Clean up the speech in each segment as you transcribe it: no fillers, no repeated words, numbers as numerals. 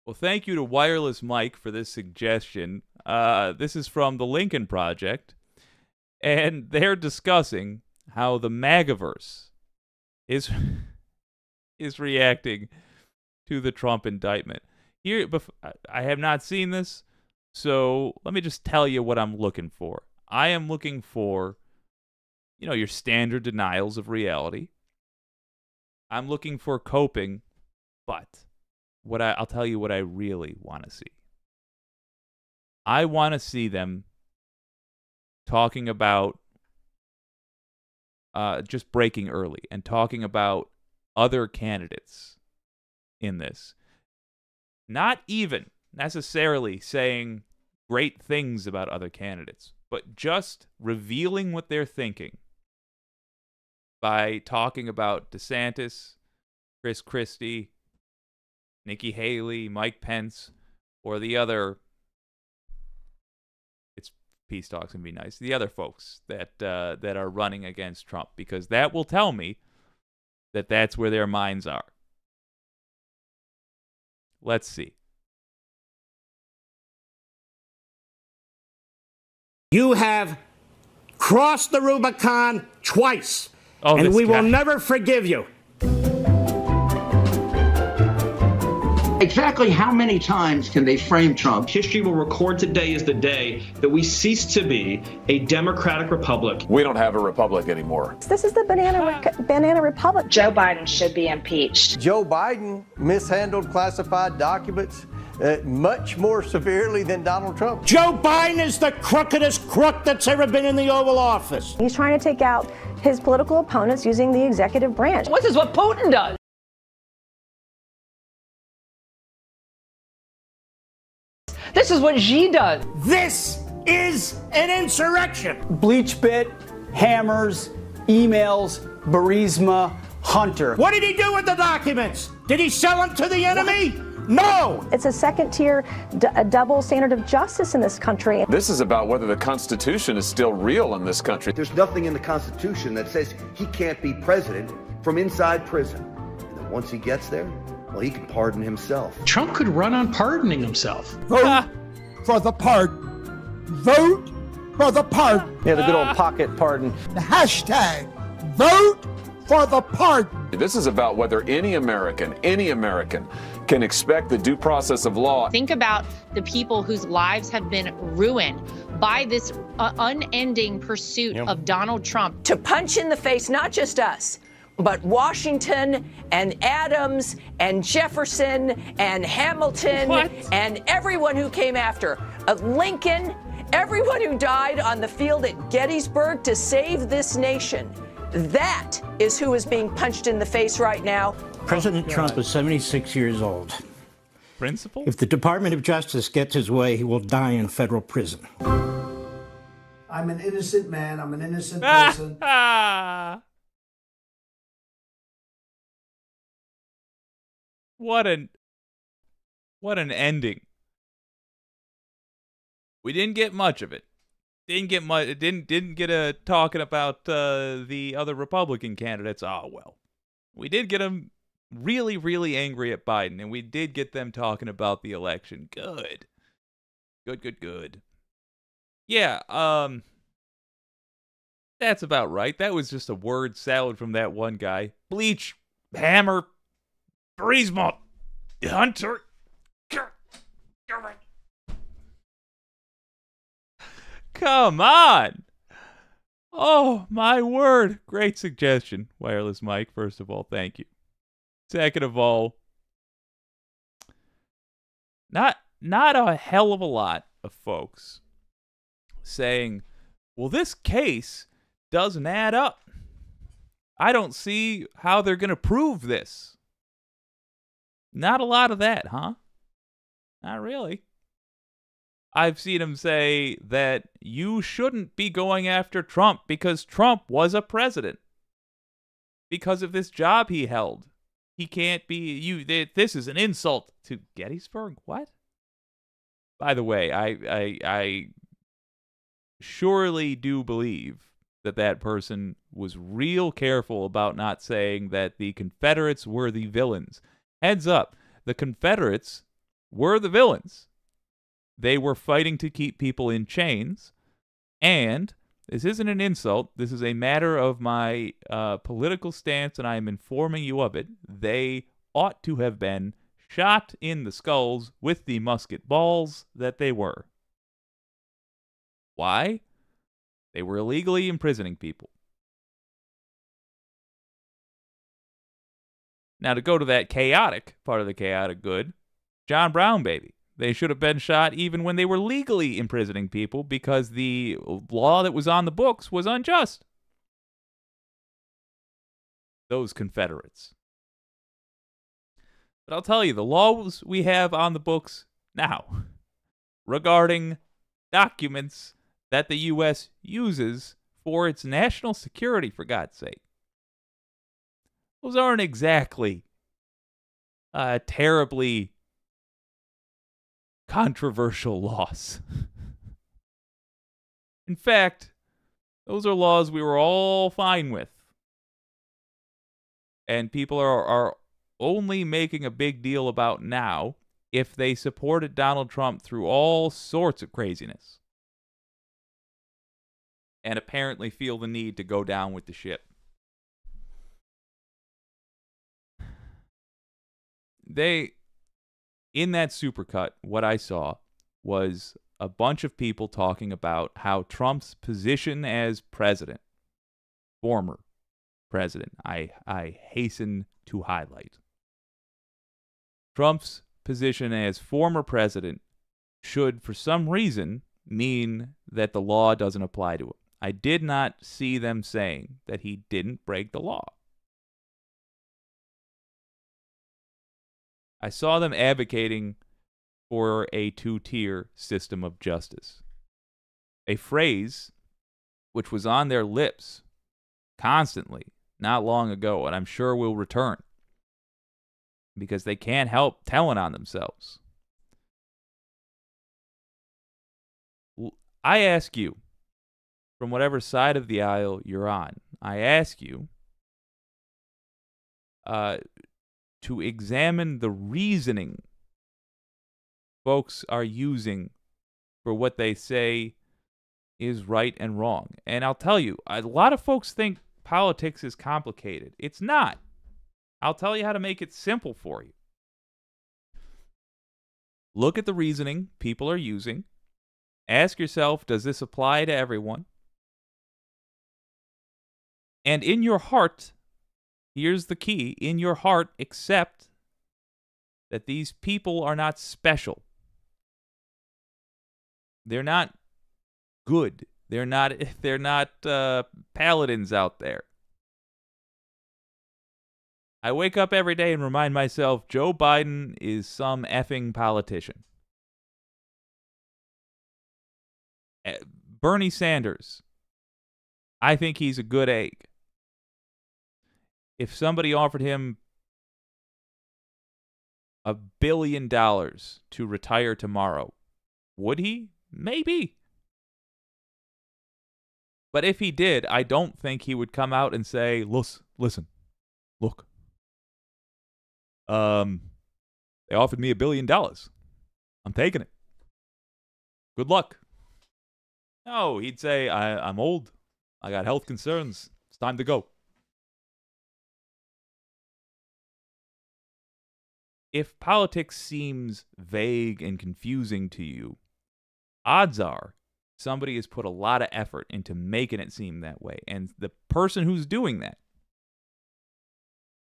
Well, thank you to Wireless Mike for this suggestion. This is from the Lincoln Project, and they're discussing how the MAGAverse is is reacting to the Trump indictment. Here, I have not seen this, so let me just tell you what I'm looking for. I am looking for, your standard denials of reality. I'm looking for coping, but I'll tell you what I really want to see. I want to see them talking about just breaking early and talking about other candidates in this. Not even necessarily saying great things about other candidates, but just revealing what they're thinking by talking about DeSantis, Chris Christie, Nikki Haley, Mike Pence, or the other. It's peace talks and be nice. The other folks that are running against Trump, because that will tell me that that's where their minds are. Let's see. You have crossed the Rubicon twice, and we will never forgive you. Exactly how many times can they frame Trump? History will record today as the day that we cease to be a democratic republic. We don't have a republic anymore. This is the banana republic. Joe Biden should be impeached. Joe Biden mishandled classified documents much more severely than Donald Trump. Joe Biden is the crookedest crook that's ever been in the Oval Office. He's trying to take out his political opponents using the executive branch. This is what Putin does. This is what Xi does. This is an insurrection. BleachBit, hammers, emails, Burisma, Hunter. What did he do with the documents? Did he sell them to the enemy? No! It's a second-tier double standard of justice in this country. This is about whether the Constitution is still real in this country. There's nothing in the Constitution that says he can't be president from inside prison. And then once he gets there, well, he can pardon himself. Trump could run on pardoning himself. Vote for the pardon. Vote for the pardon. Yeah, the good old pocket pardon. The hashtag, vote for the pardon. This is about whether any American can expect the due process of law. Think about the people whose lives have been ruined by this unending pursuit of Donald Trump. To punch in the face, not just us, but Washington and Adams and Jefferson and Hamilton and everyone who came after. Lincoln, everyone who died on the field at Gettysburg to save this nation. That is who is being punched in the face right now. President Trump is 76 years old. Principal? If the Department of Justice gets his way, he will die in federal prison. I'm an innocent man. I'm an innocent person. What an ending. We didn't get much of it. Didn't get much. Didn't get a talking about the other Republican candidates. Oh well, we did get them really, really angry at Biden, and we did get them talking about the election. Good. Yeah. That's about right. That was just a word salad from that one guy. Bleach, hammer, Burisma, Hunter. Come on. Oh, my word. Great suggestion, Wireless Mike. First of all, thank you. Second of all, not a hell of a lot of folks saying, well, this case doesn't add up. I don't see how they're going to prove this. Not a lot of that, huh? Not really. I've seen him say that you shouldn't be going after Trump because Trump was a president. Because of this job he held. He can't be, this is an insult to Gettysburg? What? By the way, I surely do believe that that person was real careful about not saying that the Confederates were the villains. Heads up, the Confederates were the villains. They were fighting to keep people in chains, and this isn't an insult. This is a matter of my political stance, and I am informing you of it. They ought to have been shot in the skulls with the musket balls that they were. Why? They were illegally imprisoning people. Now, to go to that chaotic part of the chaotic good, John Brown, baby. They should have been shot even when they were legally imprisoning people because the law that was on the books was unjust. Those Confederates. But I'll tell you, the laws we have on the books now regarding documents that the U.S. uses for its national security, for God's sake, those aren't exactly terribly controversial laws. In fact, those are laws we were all fine with. And people are only making a big deal about now if they supported Donald Trump through all sorts of craziness. And apparently feel the need to go down with the ship. In that supercut, what I saw was a bunch of people talking about how Trump's position as president, former president, I hasten to highlight, Trump's position as former president should, for some reason, mean that the law doesn't apply to him. I did not see them saying that he didn't break the law. I saw them advocating for a two-tier system of justice. A phrase which was on their lips constantly not long ago, and I'm sure will return because they can't help telling on themselves. I ask you, from whatever side of the aisle you're on, I ask you to examine the reasoning folks are using for what they say is right and wrong. And I'll tell you, a lot of folks think politics is complicated. It's not. I'll tell you how to make it simple for you. Look at the reasoning people are using. Ask yourself, does this apply to everyone? And in your heart, here's the key, in your heart, accept that these people are not special. They're not good. They're not paladins out there. I wake up every day and remind myself Joe Biden is some effing politician. Bernie Sanders, I think he's a good egg. If somebody offered him $1 billion to retire tomorrow, would he? Maybe. But if he did, I don't think he would come out and say, listen, look. They offered me $1 billion. I'm taking it. Good luck. No, he'd say, I'm old. I got health concerns. It's time to go. If politics seems vague and confusing to you, odds are somebody has put a lot of effort into making it seem that way. And the person who's doing that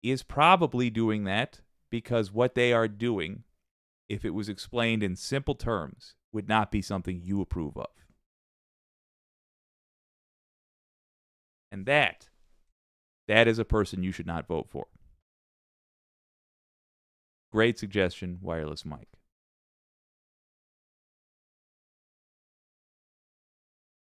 is probably doing that because what they are doing, if it was explained in simple terms, would not be something you approve of. And that is a person you should not vote for. Great suggestion, Wireless Mike.